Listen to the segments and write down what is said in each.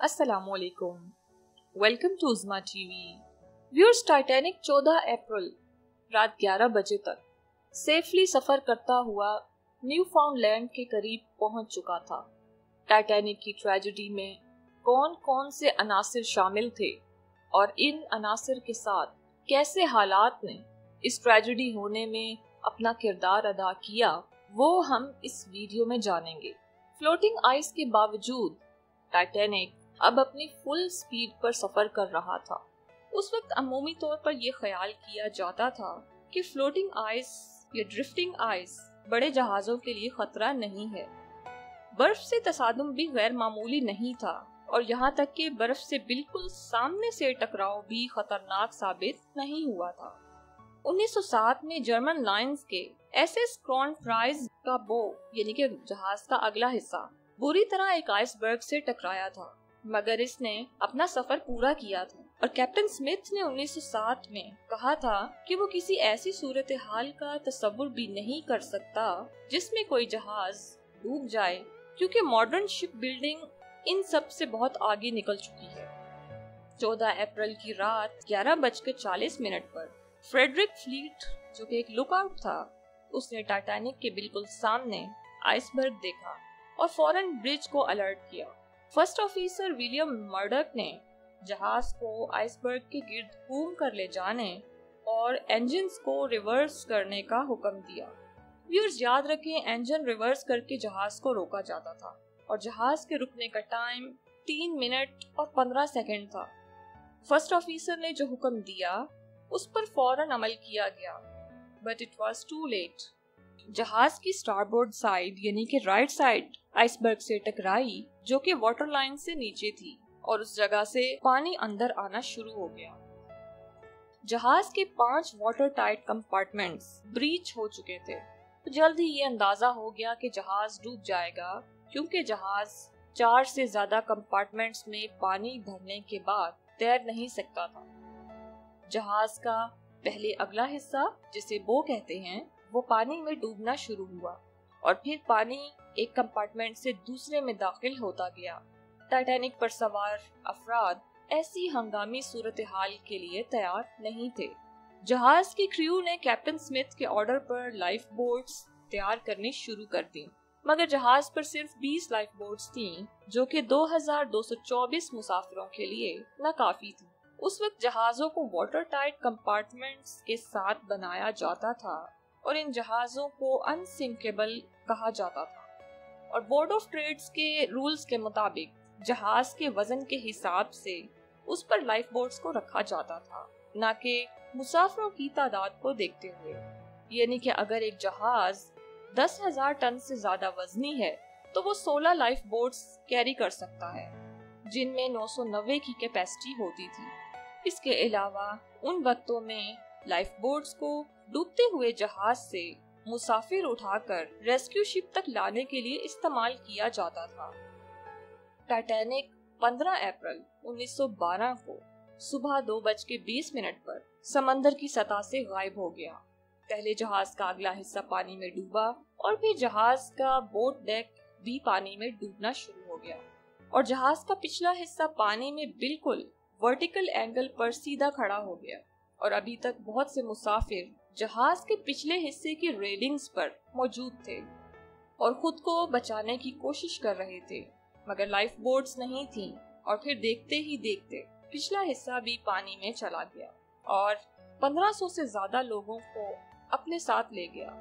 अस्सलाम वालेकुम। Welcome to Uzma TV. Viewers, Titanic 14 April रात 11 बजे तक सेफली सफर करता हुआ न्यू फाउंडलैंड के करीब पहुंच चुका था। टाइटैनिक की ट्रेजेडी में कौन कौन से अनासिर शामिल थे और इन अनासिर के साथ कैसे हालात ने इस ट्रेजेडी होने में अपना किरदार अदा किया, वो हम इस वीडियो में जानेंगे। फ्लोटिंग आइस के बावजूद टाइटैनिक अब अपनी फुल स्पीड पर सफर कर रहा था। उस वक्त अमूमी तौर पर यह ख्याल किया जाता था कि फ्लोटिंग आइस या ड्रिफ्टिंग आइस बड़े जहाजों के लिए खतरा नहीं है। बर्फ से तसादुम भी गैर मामूली नहीं था और यहाँ तक कि बर्फ से बिल्कुल सामने से टकराव भी खतरनाक साबित नहीं हुआ था। 1907 में जर्मन लाइन्स के एसएस क्रोनफ्राइज का बो यानी कि जहाज का अगला हिस्सा बुरी तरह एक आइसबर्ग से टकराया था, मगर इसने अपना सफर पूरा किया था और कैप्टन स्मिथ ने 1907 में कहा था कि वो किसी ऐसी सूरत हाल का तस्वुर भी नहीं कर सकता जिसमें कोई जहाज डूब जाए, क्योंकि मॉडर्न शिप बिल्डिंग इन सब से बहुत आगे निकल चुकी है। 14 अप्रैल की रात 11:40 पर फ्रेडरिक फ्लीट, जो कि एक लुकआउट था, उसने टाइटैनिक के बिल्कुल सामने आइसबर्ग देखा और फौरन ब्रिज को अलर्ट किया। फर्स्ट ऑफिसर विलियम मर्डक ने जहाज को आइसबर्ग के गिर्द घूम कर ले जाने और इंजन्स को रिवर्स करने का हुक्म दिया। व्यूअर्स, याद रखें, इंजन रिवर्स करके जहाज को रोका जाता था और जहाज के रुकने का टाइम 3 मिनट और 15 सेकंड था। फर्स्ट ऑफिसर ने जो हुक्म दिया उस पर फौरन अमल किया गया, but it was too late. जहाज की स्टारबोर्ड साइड यानी कि राइट साइड आइसबर्ग से टकराई, जो कि वाटर लाइन से नीचे थी, और उस जगह से पानी अंदर आना शुरू हो गया। जहाज के 5 वाटर टाइट कंपार्टमेंट्स ब्रीच हो चुके थे। तो जल्द ही ये अंदाजा हो गया कि जहाज डूब जाएगा, क्योंकि जहाज 4 से ज्यादा कंपार्टमेंट्स में पानी भरने के बाद तैर नहीं सकता था। जहाज का पहले अगला हिस्सा, जिसे बो कहते हैं, वो पानी में डूबना शुरू हुआ और फिर पानी एक कंपार्टमेंट से दूसरे में दाखिल होता गया। टाइटैनिक पर सवार अफराद ऐसी हंगामी सूरत हाल के लिए तैयार नहीं थे। जहाज की क्रू ने कैप्टन स्मिथ के ऑर्डर पर लाइफ बोट्स तैयार करनी शुरू कर दी, मगर जहाज पर सिर्फ 20 लाइफ बोट्स थीं, जो कि 2224 मुसाफिरों के लिए नाकाफी थी। उस वक्त जहाजों को वाटर टाइट कंपार्टमेंट्स के साथ बनाया जाता था और इन जहाजों को अनसिंकेबल कहा जाता था, और बोर्ड ऑफ ट्रेड्स के रूल्स के मुताबिक जहाज के वजन के हिसाब से उस पर लाइफ बोट्स को रखा जाता था, न कि मुसाफिरों की तादाद को देखते हुए। यानी कि अगर एक जहाज 10,000 टन से ज्यादा वजनी है तो वो 16 लाइफ बोट्स कैरी कर सकता है, जिनमें 990 की कैपेसिटी होती थी। इसके अलावा उन वक्तों में लाइफ बोट्स को डूबते हुए जहाज से मुसाफिर उठाकर रेस्क्यू शिप तक लाने के लिए इस्तेमाल किया जाता था। टाइटैनिक 15 अप्रैल 1912 को सुबह 2:20 पर समंदर की सतह से गायब हो गया। पहले जहाज का अगला हिस्सा पानी में डूबा और फिर जहाज का बोट डेक भी पानी में डूबना शुरू हो गया और जहाज का पिछला हिस्सा पानी में बिल्कुल वर्टिकल एंगल पर सीधा खड़ा हो गया। और अभी तक बहुत से मुसाफिर जहाज के पिछले हिस्से की रेलिंग्स पर मौजूद थे और खुद को बचाने की कोशिश कर रहे थे, मगर लाइफ बोट्स नहीं थीं। और फिर देखते ही देखते पिछला हिस्सा भी पानी में चला गया और 1500 से ज्यादा लोगों को अपने साथ ले गया।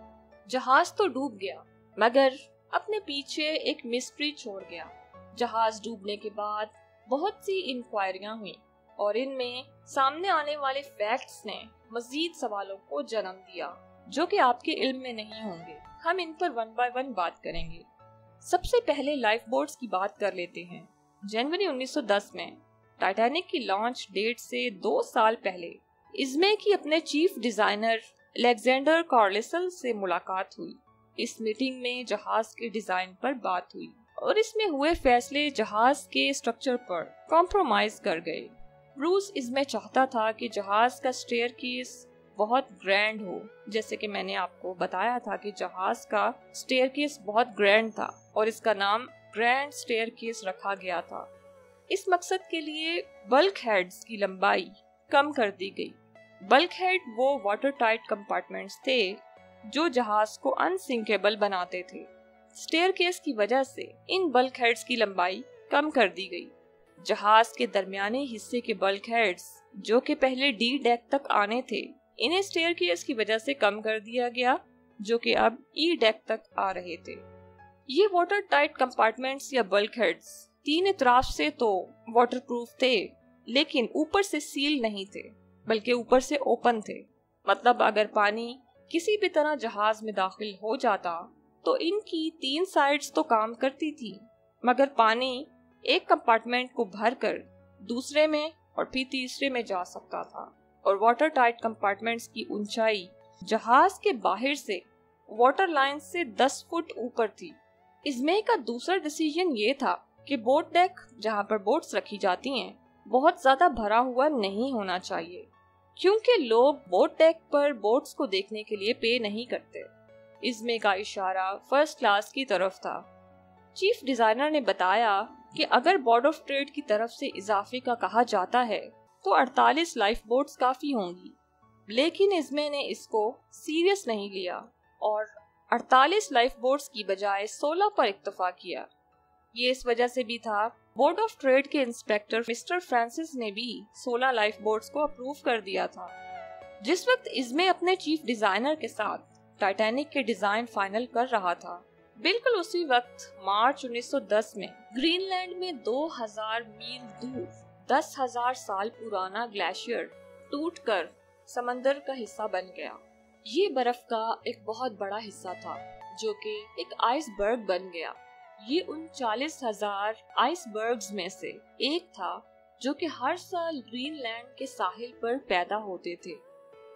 जहाज तो डूब गया, मगर अपने पीछे एक मिस्ट्री छोड़ गया। जहाज डूबने के बाद बहुत सी इंक्वायरियां हुई और इनमें सामने आने वाले फैक्ट्स ने मजीद सवालों को जन्म दिया, जो कि आपके इल्म में नहीं होंगे। हम इन पर 1 बाय 1 बात करेंगे। सबसे पहले लाइफ बोट्स की बात कर लेते हैं। जनवरी 1910 में टाइटैनिक की लॉन्च डेट से 2 साल पहले इज़मे की अपने चीफ डिजाइनर अलेक्जेंडर कार्लिसल से मुलाकात हुई। इस मीटिंग में जहाज के डिजाइन पर बात हुई और इसमें हुए फैसले जहाज के स्ट्रक्चर पर कॉम्प्रोमाइज कर गए। ब्रूस इज़मे चाहता था कि जहाज का स्टेयरकेस बहुत ग्रैंड हो, जैसे कि मैंने आपको बताया था कि जहाज का स्टेयरकेस बहुत ग्रैंड था और इसका नाम ग्रैंड स्टेयरकेस रखा गया था। इस मकसद के लिए बल्क हेड्स की लंबाई कम कर दी गई। बल्क हेड वो वाटर टाइट कंपार्टमेंट्स थे जो जहाज को अनसिंकेबल बनाते थे। स्टेयरकेस की वजह से इन बल्क हेड्स की लंबाई कम कर दी गई। जहाज के दरमियाने हिस्से के बल्क हेड्स जो कि पहले डी डेक तक आने थे, इन्हें स्टेयरकेस की वजह से कम कर दिया गया, जो कि अब ई डेक तक आ रहे थे। ये वाटर टाइट कंपार्टमेंट्स या बल्क हेड्स तीन इतराफ से तो वाटरप्रूफ थे, लेकिन ऊपर से सील नहीं थे, बल्कि ऊपर से ओपन थे। मतलब अगर पानी किसी भी तरह जहाज में दाखिल हो जाता तो इनकी तीन साइड्स तो काम करती थी, मगर पानी एक कंपार्टमेंट को भरकर दूसरे में और फिर तीसरे में जा सकता था। और वाटर टाइट कंपार्टमेंट्स की ऊंचाई जहाज के बाहर से वाटर लाइन से 10 फुट ऊपर थी। इसमें का दूसरा डिसीजन ये था कि बोट डेक जहाँ पर बोट्स रखी जाती हैं बहुत ज्यादा भरा हुआ नहीं होना चाहिए, क्योंकि लोग बोट डेक पर बोट्स को देखने के लिए पे नहीं करते। इसमें का इशारा फर्स्ट क्लास की तरफ था। चीफ डिजाइनर ने बताया कि अगर बोर्ड ऑफ ट्रेड की तरफ से इजाफे का कहा जाता है तो 48 लाइफ बोट्स काफी होंगी, लेकिन इसमें ने इसको सीरियस नहीं लिया और 48 लाइफ बोट्स की बजाय 16 पर इक्तफा किया। ये इस वजह से भी था, बोर्ड ऑफ ट्रेड के इंस्पेक्टर मिस्टर फ्रांसिस ने भी 16 लाइफ बोट्स को अप्रूव कर दिया था। जिस वक्त इसमें अपने चीफ डिजाइनर के साथ टाइटैनिक के डिजाइन फाइनल कर रहा था, बिल्कुल उसी वक्त मार्च 1910 में ग्रीनलैंड में 2000 मील दूर 10,000 साल पुराना ग्लेशियर टूटकर समंदर का हिस्सा बन गया। ये बर्फ का एक बहुत बड़ा हिस्सा था जो कि एक आइसबर्ग बन गया। ये उन 40,000 आइसबर्ग्स में से एक था जो कि हर साल ग्रीनलैंड के साहिल पर पैदा होते थे।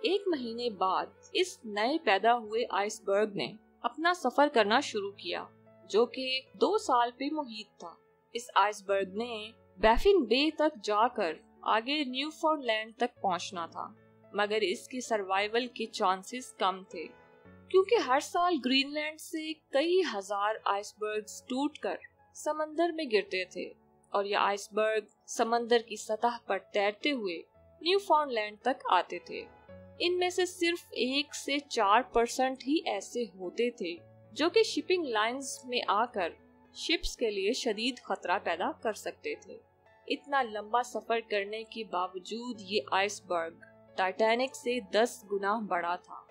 एक महीने बाद इस नए पैदा हुए आइसबर्ग ने अपना सफर करना शुरू किया, जो कि 2 साल पे मुहित था। इस आइसबर्ग ने बैफिन बे तक जाकर आगे न्यूफाउंडलैंड तक पहुंचना था, मगर इसकी सर्वाइवल के चांसेस कम थे, क्योंकि हर साल ग्रीनलैंड से कई हजार आइसबर्ग्स टूटकर समंदर में गिरते थे और ये आइसबर्ग समंदर की सतह पर तैरते हुए न्यूफाउंडलैंड तक आते थे। इनमें से सिर्फ 1 से 4% ही ऐसे होते थे जो कि शिपिंग लाइंस में आकर शिप्स के लिए शदीद खतरा पैदा कर सकते थे। इतना लंबा सफर करने के बावजूद ये आइसबर्ग टाइटैनिक से 10 गुना बड़ा था।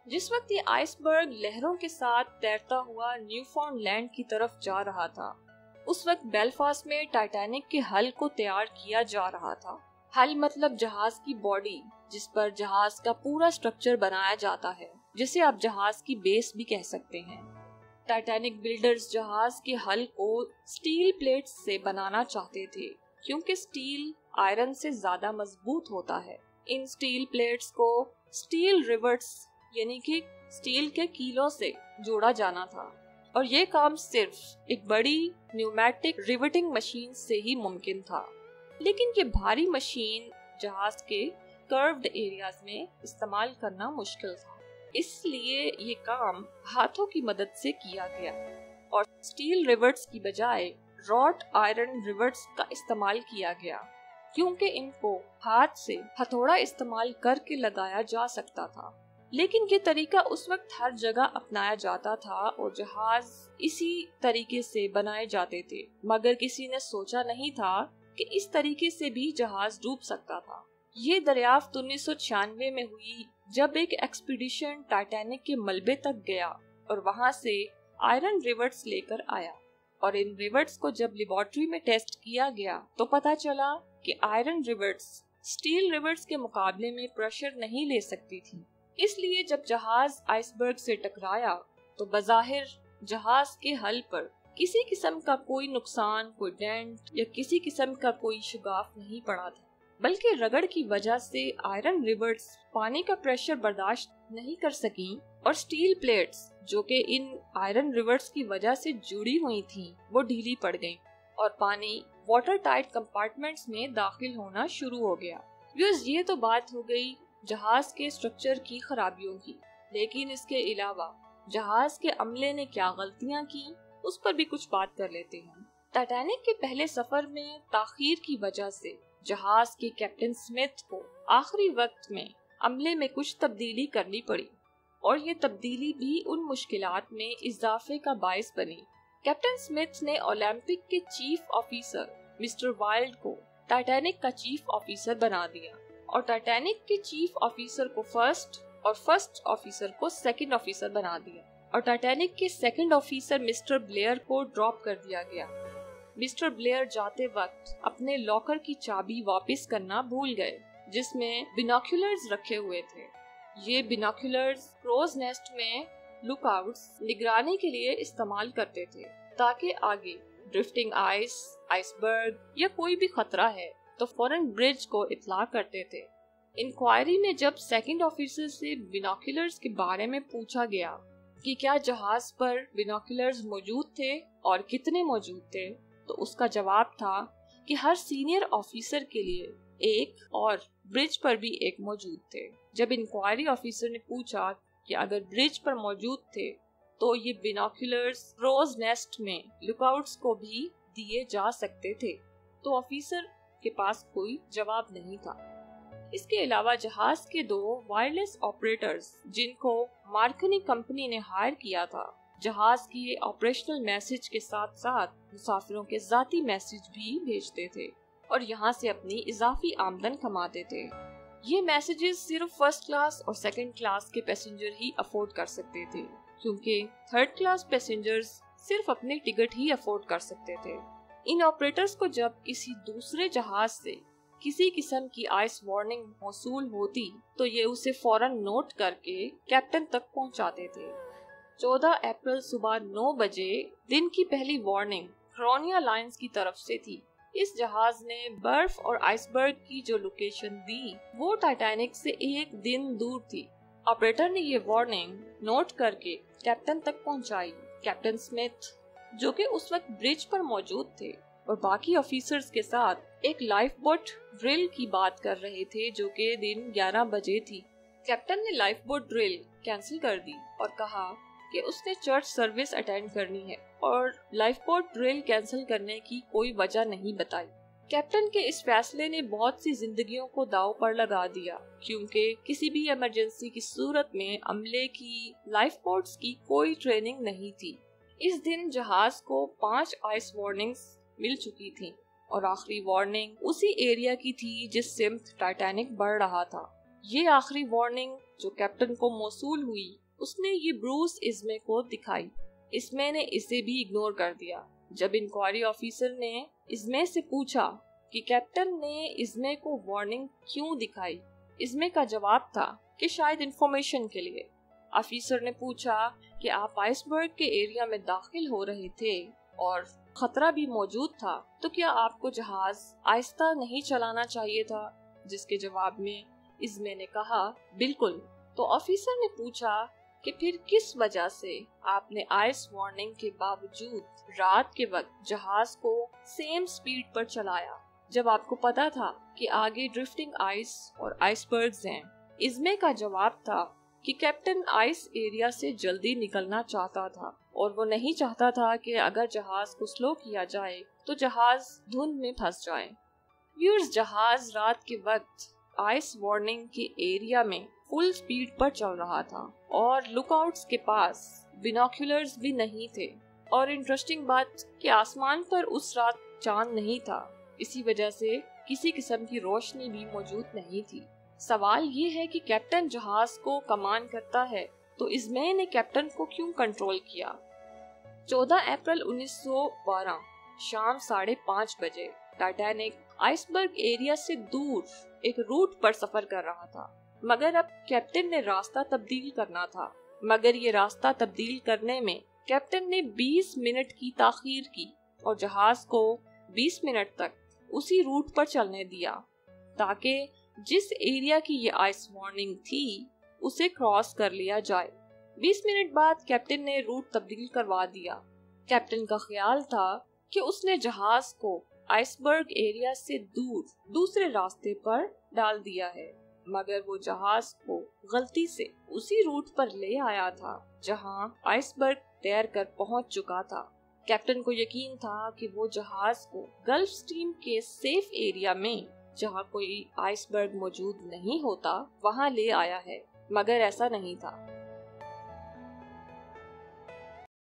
जिस वक्त ये आइसबर्ग लहरों के साथ तैरता हुआ न्यूफाउंडलैंड की तरफ जा रहा था, उस वक्त बेलफास्ट में टाइटैनिक के हल को तैयार किया जा रहा था। हल मतलब जहाज की बॉडी, जिस पर जहाज का पूरा स्ट्रक्चर बनाया जाता है, जिसे आप जहाज की बेस भी कह सकते हैं। टाइटैनिक बिल्डर्स जहाज के हल को स्टील प्लेट्स से बनाना चाहते थे, क्योंकि स्टील आयरन से ज्यादा मजबूत होता है। इन स्टील प्लेट्स को स्टील रिवर्ट्स यानी कि स्टील के कीलों से जोड़ा जाना था, और ये काम सिर्फ एक बड़ी न्यूमैटिक रिवेटिंग मशीन से ही मुमकिन था। लेकिन ये भारी मशीन जहाज के कर्व्ड एरियाज में इस्तेमाल करना मुश्किल था, इसलिए ये काम हाथों की मदद से किया गया और स्टील रिवर्ट्स की बजाय रॉट आयरन रिवर्ट्स का इस्तेमाल किया गया, क्योंकि इनको हाथ से हथौड़ा इस्तेमाल करके लगाया जा सकता था। लेकिन ये तरीका उस वक्त हर जगह अपनाया जाता था और जहाज इसी तरीके से बनाए जाते थे, मगर किसी ने सोचा नहीं था कि इस तरीके से भी जहाज डूब सकता था। ये दरियाफ्त 1996 में हुई, जब एक एक्सपीडिशन टाइटैनिक के मलबे तक गया और वहां से आयरन रिवर्ट्स लेकर आया, और इन रिवर्ट्स को जब लेबोरेटरी में टेस्ट किया गया तो पता चला कि आयरन रिवर्ट्स स्टील रिवर्ट्स के मुकाबले में प्रेशर नहीं ले सकती थी। इसलिए जब जहाज आइसबर्ग से टकराया तो बज़ाहिर जहाज के हल पर किसी किस्म का कोई नुकसान, कोई डेंट या किसी किस्म का कोई शुगाफ नहीं पड़ा था, बल्कि रगड़ की वजह से आयरन रिवर्ट्स पानी का प्रेशर बर्दाश्त नहीं कर सकी और स्टील प्लेट्स जो कि इन आयरन रिवर्ट्स की वजह से जुड़ी हुई थी वो ढीली पड़ गईं और पानी वाटर टाइट कंपार्टमेंट्स में दाखिल होना शुरू हो गया। ये तो बात हो गई जहाज के स्ट्रक्चर की खराबियों की, लेकिन इसके अलावा जहाज के अमले ने क्या गलतियां की उस पर भी कुछ बात कर लेते हैं। टाइटैनिक के पहले सफर में ताखीर की वजह से जहाज के कैप्टन स्मिथ को आखिरी वक्त में अमले में कुछ तब्दीली करनी पड़ी और ये तब्दीली भी उन मुश्किलात में इजाफे का बायस बनी। कैप्टन स्मिथ ने ओलंपिक के चीफ ऑफिसर मिस्टर वाइल्ड को टाइटैनिक का चीफ ऑफिसर बना दिया और टाइटैनिक के चीफ ऑफिसर को फर्स्ट और फर्स्ट ऑफिसर को सेकंड ऑफिसर बना दिया और टाइटैनिक के सेकंड ऑफिसर मिस्टर ब्लेयर को ड्रॉप कर दिया गया। मिस्टर ब्लेयर जाते वक्त अपने लॉकर की चाबी वापस करना भूल गए जिसमें बिनोक्यूलर्स रखे हुए थे। ये बिनोक्यूलर्स क्रोज नेस्ट में लुकआउट्स निगरानी के लिए इस्तेमाल करते थे ताकि आगे ड्रिफ्टिंग आइस, आइसबर्ग या कोई भी खतरा है तो फौरन ब्रिज को इत्तला करते थे। इंक्वायरी में जब सेकंड ऑफिसर से बिनोक्यूलर्स के बारे में पूछा गया कि क्या जहाज पर बिनोक्यूलर्स मौजूद थे और कितने मौजूद थे, तो उसका जवाब था कि हर सीनियर ऑफिसर के लिए एक और ब्रिज पर भी एक मौजूद थे। जब इंक्वायरी ऑफिसर ने पूछा कि अगर ब्रिज पर मौजूद थे तो ये बिनोक्यूलर्स रोज नेस्ट में लुकआउट्स को भी दिए जा सकते थे, तो ऑफिसर के पास कोई जवाब नहीं था। इसके अलावा जहाज के 2 वायरलेस ऑपरेटर्स जिनको मार्कनी कंपनी ने हायर किया था, जहाज की ऑपरेशनल मैसेज के साथ साथ मुसाफिरों के जाती मैसेज भी भेजते थे और यहाँ से अपनी इजाफी आमदन कमाते थे। ये मैसेजेस सिर्फ फर्स्ट क्लास और सेकंड क्लास के पैसेंजर ही अफोर्ड कर सकते थे, क्योंकि थर्ड क्लास पैसेंजर्स सिर्फ अपने टिकट ही अफोर्ड कर सकते थे। इन ऑपरेटर्स को जब किसी दूसरे जहाज से किसी किस्म की आइस वार्निंग मौसूल होती तो ये उसे फौरन नोट करके कैप्टन तक पहुंचाते थे। 14 अप्रैल सुबह 9 बजे दिन की पहली वार्निंग क्रोनिया लाइंस की तरफ से थी। इस जहाज ने बर्फ और आइसबर्ग की जो लोकेशन दी वो टाइटैनिक से 1 दिन दूर थी। ऑपरेटर ने ये वार्निंग नोट करके कैप्टन तक पहुंचाई। कैप्टन स्मिथ, जो कि उस वक्त ब्रिज पर मौजूद थे और बाकी ऑफिसर्स के साथ एक लाइफ बोट ड्रिल की बात कर रहे थे, जो कि दिन 11 बजे थी। कैप्टन ने लाइफ बोट ड्रिल कैंसिल कर दी और कहा कि उसने चर्च सर्विस अटेंड करनी है और लाइफ बोट ड्रिल कैंसिल करने की कोई वजह नहीं बताई। कैप्टन के इस फैसले ने बहुत सी जिंदगियों को दांव पर लगा दिया, क्योंकि किसी भी इमरजेंसी की सूरत में अमले की लाइफ बोट्स की कोई ट्रेनिंग नहीं थी। इस दिन जहाज को 5 आइस वार्निंग्स मिल चुकी थी और आखिरी वार्निंग उसी एरिया की थी जिससे टाइटैनिक बढ़ रहा था। ये आखिरी वार्निंग जो कैप्टन को मौसूल हुई, उसने ये ब्रूस इस्मे को दिखाई। इस्मे ने इसे भी इग्नोर कर दिया। जब इंक्वायरी ऑफिसर ने इस्मे से पूछा कि कैप्टन ने इस्मे को वार्निंग क्यों दिखाई, इस्मे का जवाब था कि शायद इंफॉर्मेशन के लिए। ऑफिसर ने पूछा कि आप आइसबर्ग के एरिया में दाखिल हो रहे थे और खतरा भी मौजूद था, तो क्या आपको जहाज आहिस्ता नहीं चलाना चाहिए था? जिसके जवाब में इस्मे ने कहा बिल्कुल। तो ऑफिसर ने पूछा कि फिर किस वजह से आपने आइस वार्निंग के बावजूद रात के वक्त जहाज को सेम स्पीड पर चलाया, जब आपको पता था कि आगे ड्रिफ्टिंग आइस और आइसबर्ग्स हैं? इस्मे का जवाब था कि कैप्टन आइस एरिया से जल्दी निकलना चाहता था और वो नहीं चाहता था कि अगर जहाज को स्लो किया जाए तो जहाज धुंध में फंस जाए। व्यूअर्स, जहाज रात के वक्त आइस वार्निंग के एरिया में फुल स्पीड पर चल रहा था और लुकआउट्स के पास बिनोक्यूलर्स भी नहीं थे। और इंटरेस्टिंग बात कि आसमान पर उस रात चांद नहीं था, इसी वजह से किसी किस्म की रोशनी भी मौजूद नहीं थी। सवाल ये है कि कैप्टन जहाज को कमान करता है तो इस्मे ने कैप्टन को क्यों कंट्रोल किया? 14 अप्रैल 1912 शाम 5:30 बजे टाइटैनिक आइसबर्ग एरिया से दूर एक रूट पर सफर कर रहा था, मगर अब कैप्टन ने रास्ता तब्दील करना था। मगर ये रास्ता तब्दील करने में कैप्टन ने 20 मिनट की ताखीर की और जहाज को 20 मिनट तक उसी रूट पर चलने दिया ताकि जिस एरिया की ये आइस वार्निंग थी उसे क्रॉस कर लिया जाए। 20 मिनट बाद कैप्टन ने रूट तब्दील करवा दिया। कैप्टन का ख्याल था कि उसने जहाज को आइसबर्ग एरिया से दूर दूसरे रास्ते पर डाल दिया है, मगर वो जहाज को गलती से उसी रूट पर ले आया था जहां आइसबर्ग तैर कर पहुंच चुका था। کیپٹن کو یقین تھا کہ وہ جہاز کو گلف اسٹریم کے سیف ایریا میں، جہاں کوئی آئس برگ موجود نہیں ہوتا، وہاں لے آیا ہے، مگر ایسا نہیں تھا۔